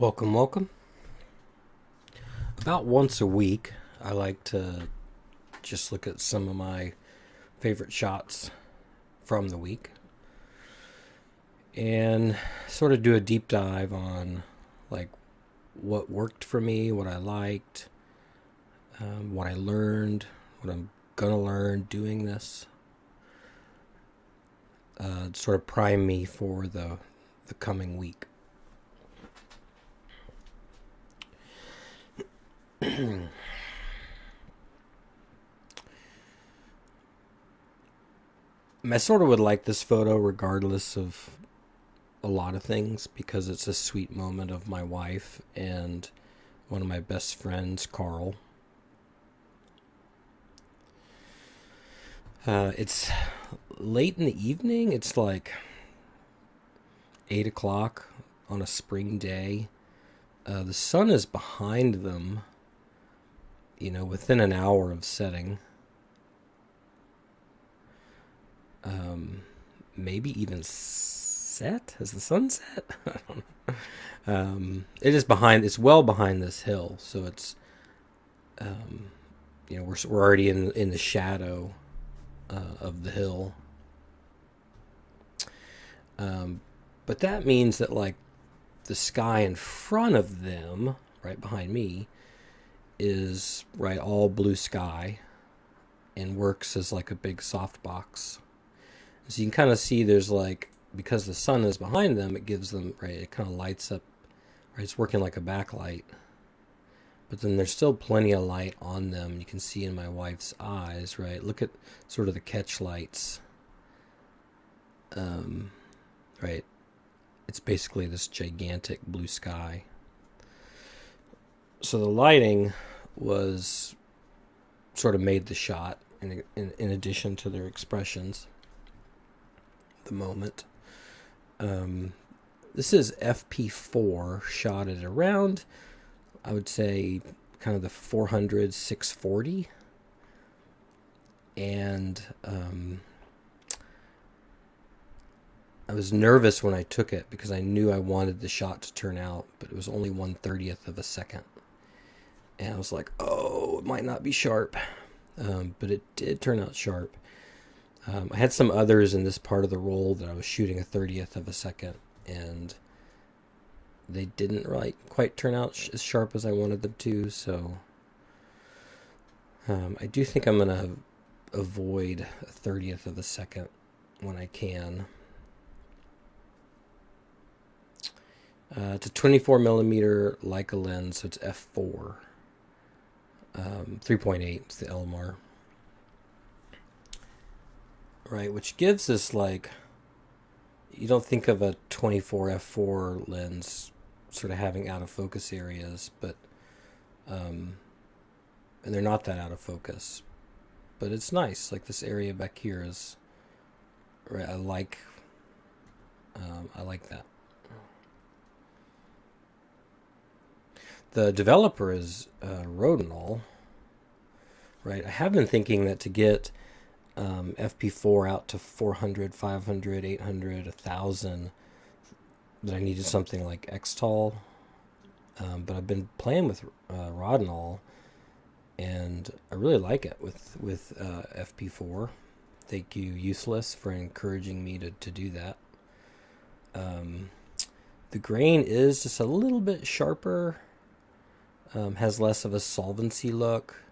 Welcome, welcome. About once a week, I like to just look at some of my favorite shots from the week and sort of do a deep dive on like what worked for me, what I liked, what I learned, what I'm gonna learn doing this. Sort of prime me for the coming week. I sort of would like this photo regardless of a lot of things because it's a sweet moment of my wife and one of my best friends, Carl. It's late in the evening. It's like 8 o'clock on a spring day. The sun is behind them, within an hour of setting. Maybe even set? Has the sun set? I don't know. It is behind. It's well behind this hill, so it's we're already in the shadow of the hill. But that means that like the sky in front of them, right behind me, is right all blue sky, and works as like a big softbox. So you can kind of see there's like, because the sun is behind them, it gives them, right, it kind of lights up, right, it's working like a backlight. But then there's still plenty of light on them. You can see in my wife's eyes, right? Look at sort of the catch lights. Right? It's basically this gigantic blue sky. So the lighting was sort of made the shot in addition to their expressions. The moment. This is FP4 shot at around, I would say, kind of the 400, 640. And I was nervous when I took it because I knew I wanted the shot to turn out, but it was only 1/30th of a second. And I was like, oh, it might not be sharp. But it did turn out sharp. I had some others in this part of the roll that I was shooting a 30th of a second, and they didn't quite turn out as sharp as I wanted them to, so I do think I'm going to avoid a 30th of a second when I can. It's a 24 millimeter Leica lens, so it's f4. 3.8, it's the Elmar. Right, which gives us like, you don't think of a 24 f4 lens sort of having out of focus areas, but and they're not that out of focus, but it's nice. Like this area back here is, right, I like that. The developer is Rodinal, right? I have been thinking that to get FP4 out to 400, 500, 800, 1000, that I needed something like Xtol. But I've been playing with Rodinal, and I really like it with FP4. Thank you, Useless, for encouraging me to do that. The grain is just a little bit sharper, has less of a solvency look,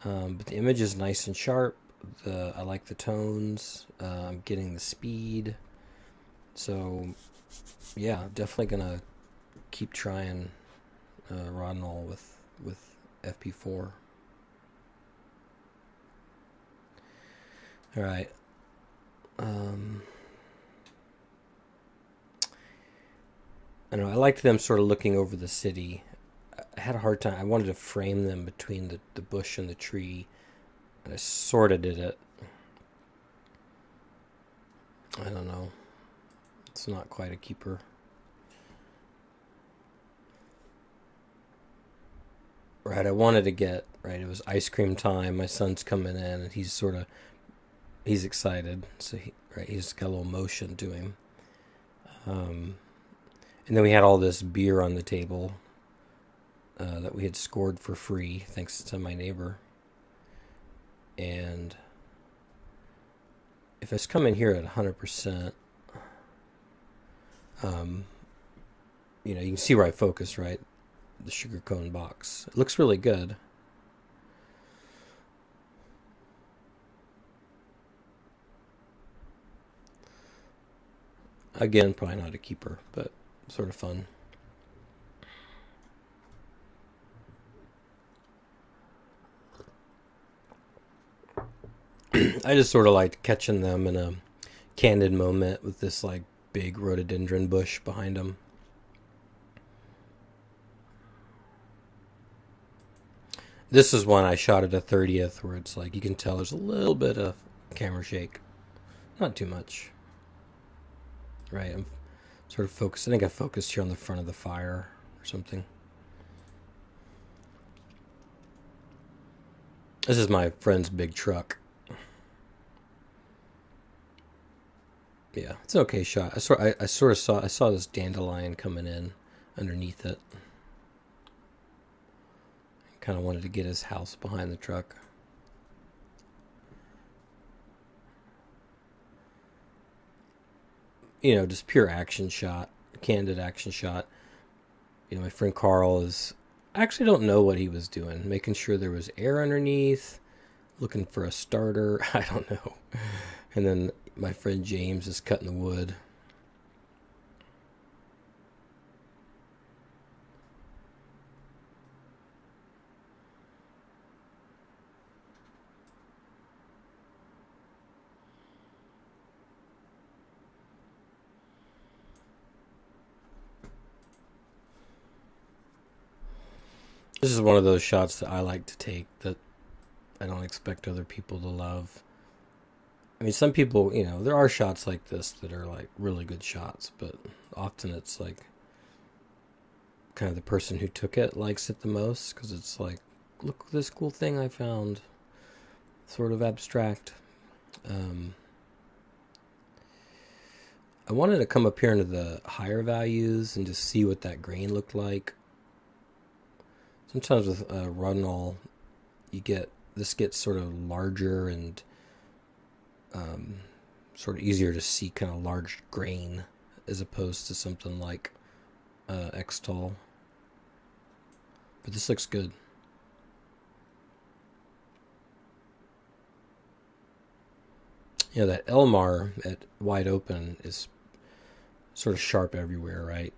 but the image is nice and sharp. I like the tones. I'm getting the speed. So, yeah, definitely gonna keep trying Rodinal with FP4. All right. I don't know. I liked them sort of looking over the city. I had a hard time. I wanted to frame them between the bush and the tree. I sort of did it. I don't know. It's not quite a keeper. Right, I wanted to get, right, it was ice cream time. My son's coming in, and he's excited. So, he's got a little motion to him. And And then we had all this beer on the table that we had scored for free, thanks to my neighbor. And if it's coming here at 100%, you know, you can see where I focus, right? The sugar cone box. It looks really good. Again, probably not a keeper, but sort of fun. I just sort of liked catching them in a candid moment with this like big rhododendron bush behind them. This is one I shot at a 30th where it's like you can tell there's a little bit of camera shake. Not too much. Right, I'm sort of focused. I think I focused here on the front of the fire or something. This is my friend's big truck. Yeah, it's an okay shot. I sort of saw this dandelion coming in underneath it. Kind of wanted to get his house behind the truck. You know, just pure action shot, candid action shot. You know, my friend Carl is, I actually don't know what he was doing, making sure there was air underneath, looking for a starter. I don't know. And then my friend James is cutting the wood. This is one of those shots that I like to take that I don't expect other people to love. I mean, some people, you know, there are shots like this that are like really good shots, but often it's like kind of the person who took it likes it the most because it's like, look at this cool thing I found. Sort of abstract. I wanted to come up here into the higher values and just see what that grain looked like. Sometimes with Rodinal, this gets sort of larger and sort of easier to see kind of large grain as opposed to something like Xtol. But this looks good. You know, that Elmar at wide open is sort of sharp everywhere, right?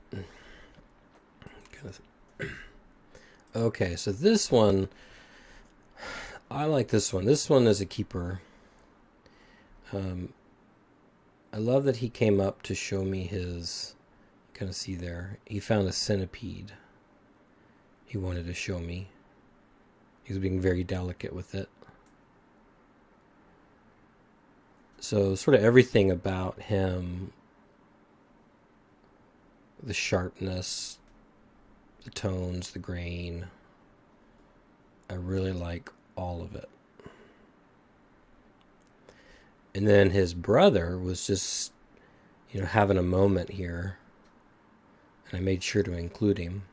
Okay, so this one, I like this one. This one is a keeper. I love that he came up to show me his, kind of see there, he found a centipede he wanted to show me. He was being very delicate with it. So sort of everything about him, the sharpness, the tones, the grain, I really like all of it. And then his brother was just, you know, having a moment here, and I made sure to include him.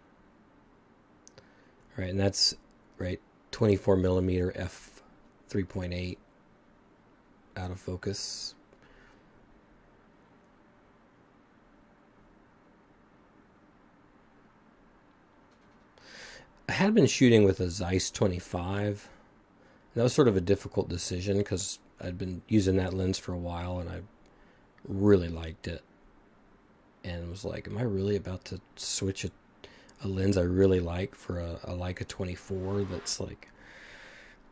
Right, and that's right, 24 millimeter f 3.8 out of focus. I had been shooting with a Ziess 25. That was sort of a difficult decision because I'd been using that lens for a while and I really liked it. And was like, am I really about to switch a lens I really like for a Leica 24 that's like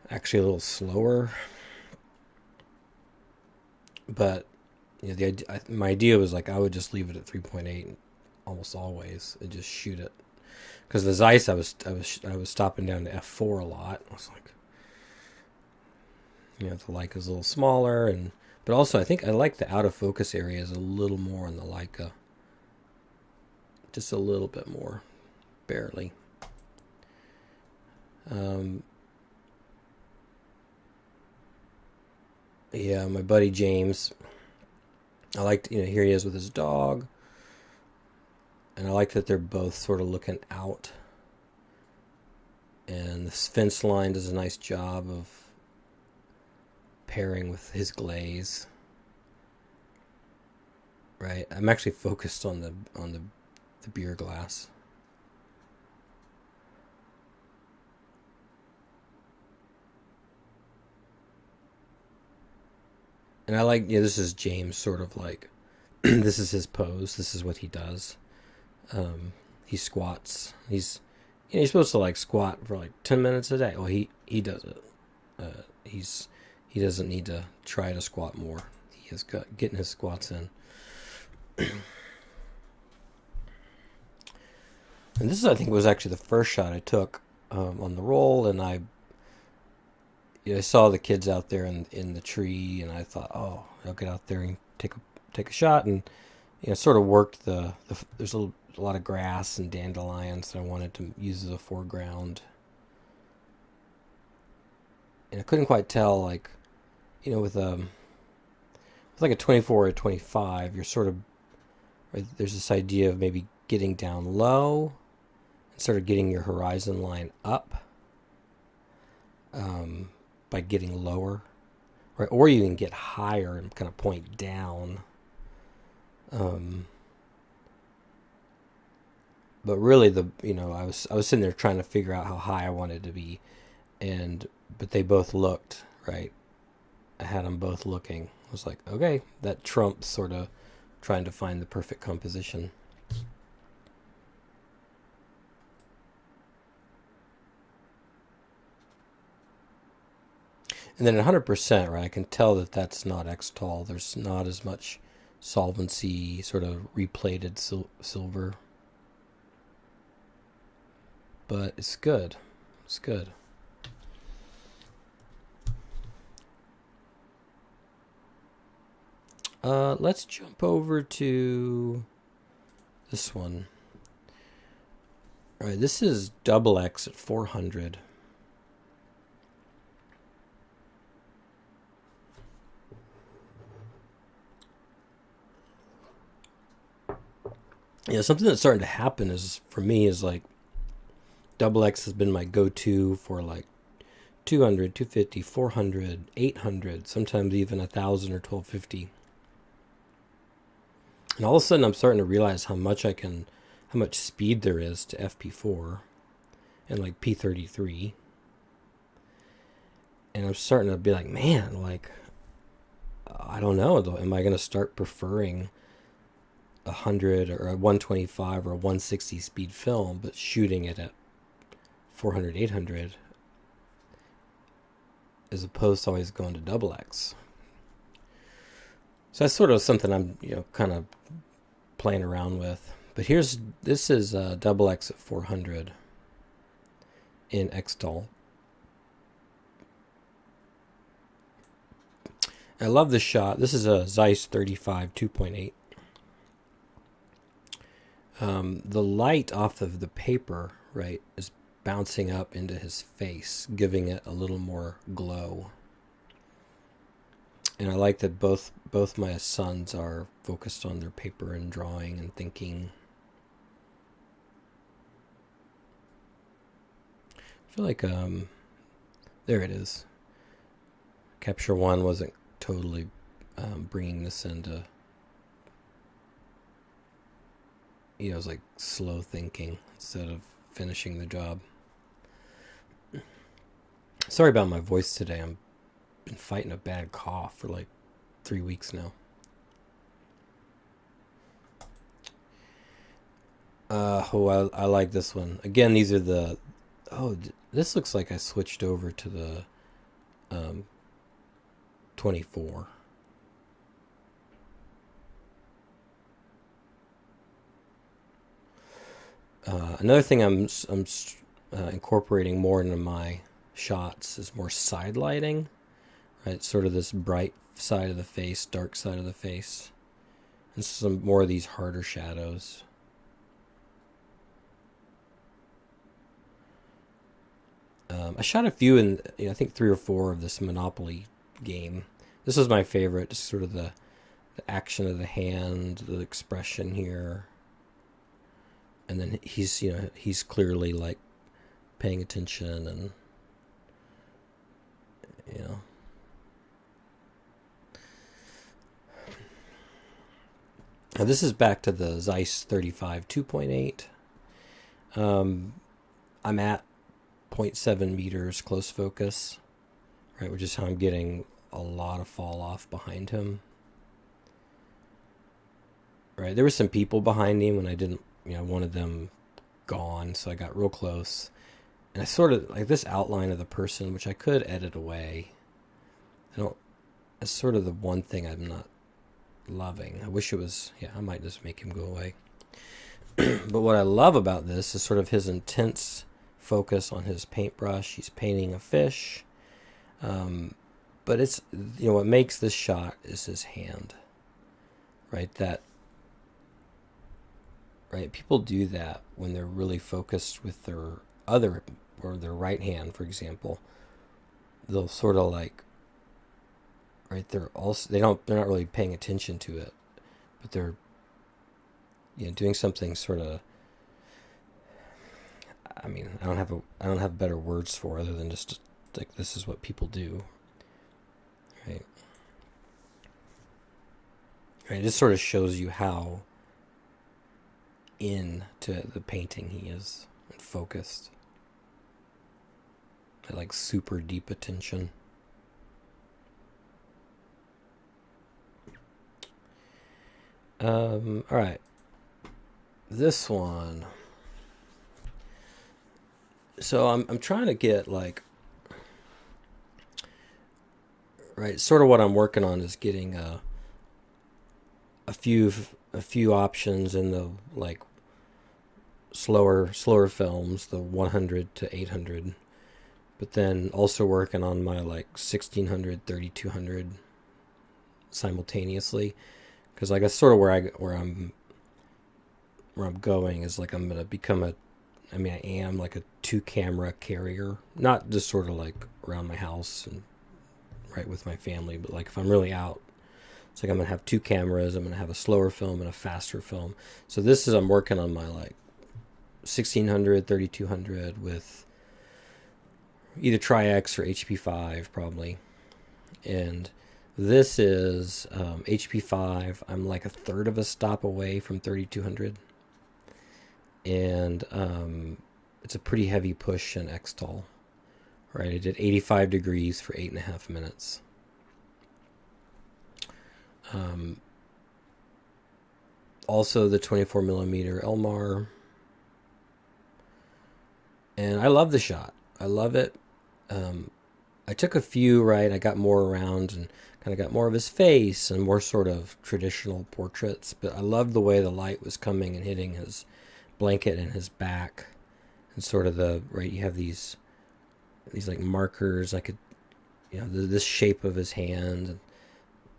actually a little slower? But you know, my idea was like I would just leave it at 3.8 almost always and just shoot it. Because the Ziess, I was stopping down to f4 a lot. I was like, you know, the Leica's a little smaller, but also I think I like the out of focus areas a little more on the Leica, just a little bit more, barely. Yeah, my buddy James. I liked, you know, here he is with his dog. And I like that they're both sort of looking out. And this fence line does a nice job of pairing with his glaze. Right? I'm actually focused on the beer glass. And I like, yeah, this is James sort of like, this is his pose. This is what he does. He squats. He's supposed to like squat for like 10 minutes a day. Well, he does it. He doesn't need to try to squat more. He is getting his squats in. And this, I think, was actually the first shot I took on the roll, and I saw the kids out there in the tree, and I thought, oh, I'll get out there and take a shot, and sort of worked there's a lot of grass and dandelions that I wanted to use as a foreground, and I couldn't quite tell, like, with like a 24 or a 25, you're sort of, right, there's this idea of maybe getting down low and sort of getting your horizon line up by getting lower, right? Or you can get higher and kind of point down. But really, I was sitting there trying to figure out how high I wanted to be, but they both looked right. I had them both looking. I was like, okay, that trumps sort of trying to find the perfect composition. And then at 100%, right, I can tell that that's not Xtol. There's not as much solvency, sort of replated silver. But it's good. It's good. Let's jump over to this one. All right, this is double X at 400. Something that's starting to happen for me is like double X has been my go-to for like 200, 250, 400, 800, sometimes even 1,000 or 1,250. And all of a sudden I'm starting to realize how much speed there is to FP4 and like P33. And I'm starting to be like, man, like, I don't know, am I going to start preferring 100 or a 125 or a 160 speed film, but shooting it at 400, 800, as opposed to always going to double X. So that's sort of something I'm, kind of playing around with. But this is double X at 400 in Xtol. I love this shot. This is a Ziess 35 2.8. The light off of the paper, right, is bouncing up into his face, giving it a little more glow. And I like that both my sons are focused on their paper and drawing and thinking. I feel like there it is. Capture one wasn't totally bringing this into. It was like slow thinking instead of finishing the job. Sorry about my voice today. I've been fighting a bad cough for like 3 weeks now. I like this one. Again, these are this looks like I switched over to the 24. Another thing I'm incorporating more into my shots is more side lighting, right? Sort of this bright side of the face, dark side of the face, and some more of these harder shadows. I shot a few in, I think 3 or 4 of this Monopoly game. This was my favorite, just sort of the action of the hand, the expression here. and then he's clearly like paying attention, and you know. Now this is back to the Ziess 35 2.8. I'm at 0.7 meters close focus, right, which is how I'm getting a lot of fall off behind him. Right, there were some people behind him when I didn't, wanted them gone, so I got real close. And I sort of like this outline of the person, which I could edit away. That's sort of the one thing I'm not loving. I wish it was, I might just make him go away. But what I love about this is sort of his intense focus on his paintbrush. He's painting a fish. But it's, what makes this shot is his hand, right? Right? People do that when they're really focused with their their right hand, for example. They'll sort of like, right? They're not really paying attention to it, but they're, doing something sort of. I mean, I don't have better words for it other than just like this is what people do, right? Right. It just sort of shows you how into the painting he is and focused. Like super deep attention. All right. This one. So I'm trying to get like, right, sort of what I'm working on is getting a few options in the like slower films, the 100 to 800, but then also working on my like 1600, 3200 simultaneously, because like that's sort of where I'm going is like I'm gonna become I am like a 2-camera carrier, not just sort of like around my house and right with my family, but like if I'm really out, it's like I'm gonna have 2 cameras. I'm gonna have a slower film and a faster film. So this is I'm working on my like 1600, 3200 with either Tri-X or HP5 probably, and this is HP5. I'm like a third of a stop away from 3200, and it's a pretty heavy push in Xtol. Right, I did 85 degrees for 8.5 minutes. Also the 24 millimeter Elmar, and I love the shot. I love it. I took a few, right? I got more around and kind of got more of his face and more sort of traditional portraits, but I loved the way the light was coming and hitting his blanket and his back, and sort of right, you have these like markers. I could, this shape of his hand.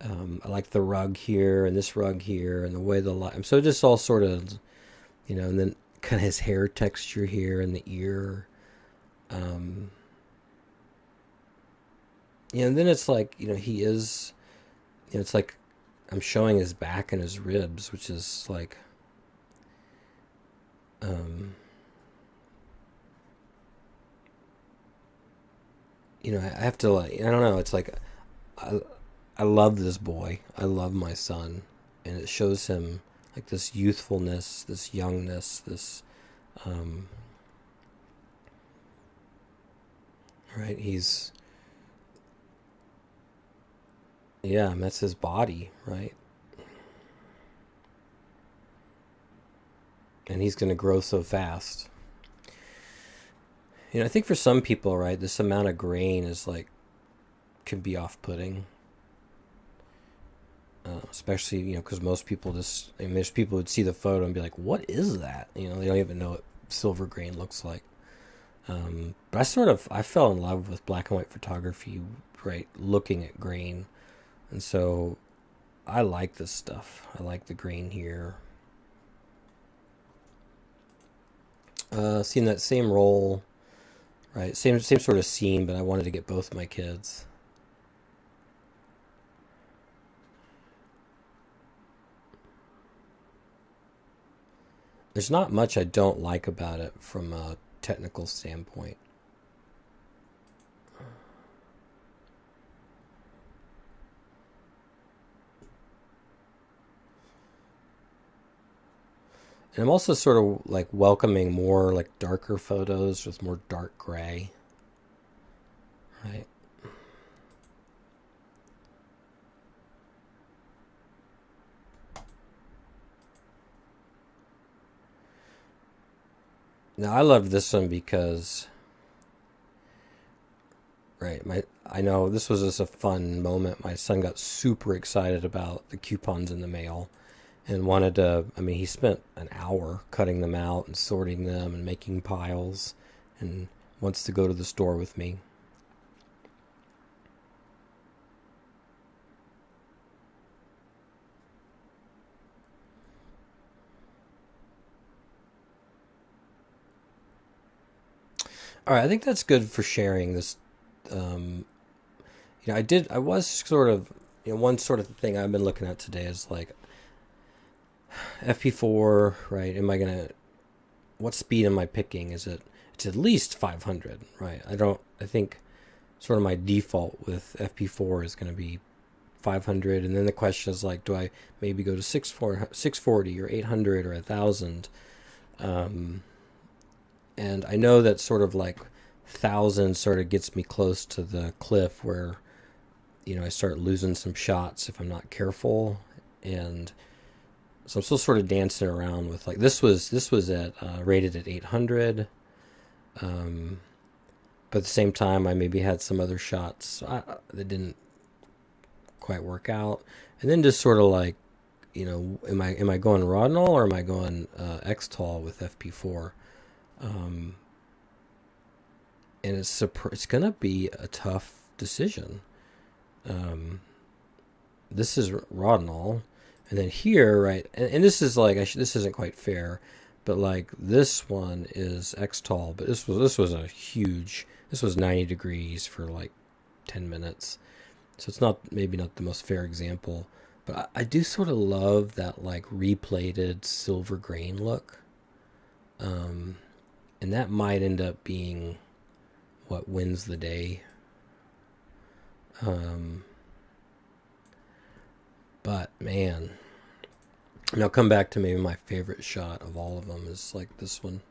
I like the rug here and this rug here and the way the light. So just all sort of, and then kind of his hair texture here and the ear. And then it's like, he is, it's like I'm showing his back and his ribs, which is like, I have to like, I don't know. It's like, I love this boy. I love my son, and it shows him like this youthfulness, this youngness, this, right? He's, that's his body, right? And he's going to grow so fast. I think for some people, right, this amount of grain is like, can be off-putting. Especially, because most people most people would see the photo and be like, what is that? They don't even know what silver grain looks like. But I fell in love with black and white photography, right, looking at grain. And so I like this stuff. I like the grain here. Seeing that same roll, right, same sort of scene, but I wanted to get both my kids. there's not much I don't like about it from a technical standpoint. And I'm also sort of like welcoming more like darker photos with more dark gray. Right. Now I love this one because, right, I know this was just a fun moment. My son got super excited about the coupons in the mail and wanted to, I mean, he spent an hour cutting them out and sorting them and making piles and wants to go to the store with me. All right, I think that's good for sharing this. Um, I was sort of, one sort of thing I've been looking at today is like FP4, right? What speed am I picking? It's at least 500, right? I think sort of my default with FP4 is going to be 500. And then the question is like, do I maybe go to 640 or 800 or 1000? And I know that sort of like 1000 sort of gets me close to the cliff where, I start losing some shots if I'm not careful. And so I'm still sort of dancing around with like, this was at rated at 800. But at the same time, I maybe had some other shots that didn't quite work out. And then just sort of like, am I going Rodinal or am I going Xtol with FP4? And it's gonna be a tough decision. This is Rodinal, and then here, right, and this is like this isn't quite fair, but like this one is Xtol, but this was a huge. This was 90 degrees for like 10 minutes, so it's maybe not the most fair example, but I do sort of love that like replated silver grain look, and that might end up being what wins the day. But man, and I'll come back to maybe my favorite shot of all of them is like this one.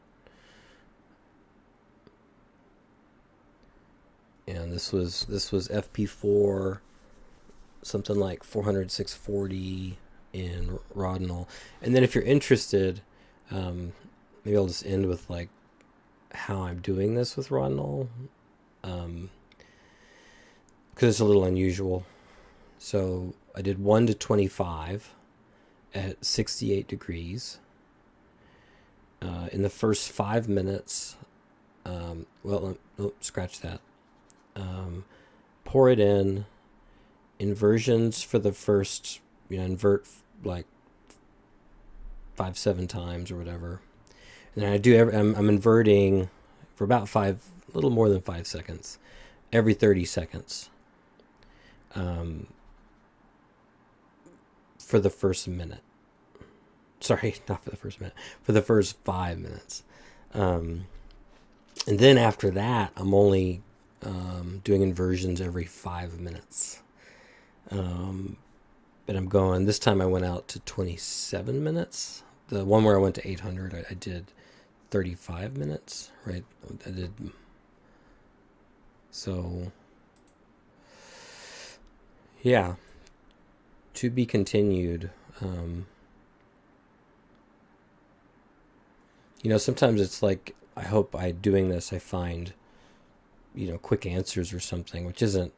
And this was FP4, something like 400 640 in Rodinal. And then if you're interested, maybe I'll just end with like how I'm doing this with Rodinal, because it's a little unusual. So I did 1 to 25 at 68 degrees. In the first 5 minutes, scratch that. Pour it in, inversions for the first, invert like 5-7 times or whatever. And then I'm inverting for about a little more than 5 seconds, every 30 seconds. For the first minute. Sorry, not for the first minute. For the first 5 minutes. And then after that, I'm only doing inversions every 5 minutes. But I'm going, this time I went out to 27 minutes. The one where I went to 800, I did 35 minutes, right? I did. So, yeah. To be continued. Sometimes it's like, I hope by doing this I find, quick answers or something, which isn't,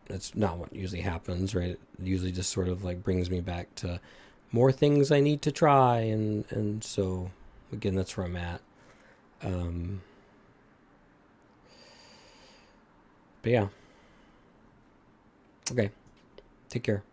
that's not what usually happens, right? It usually just sort of like brings me back to more things I need to try. And so, again, that's where I'm at. But yeah. Okay. Take care.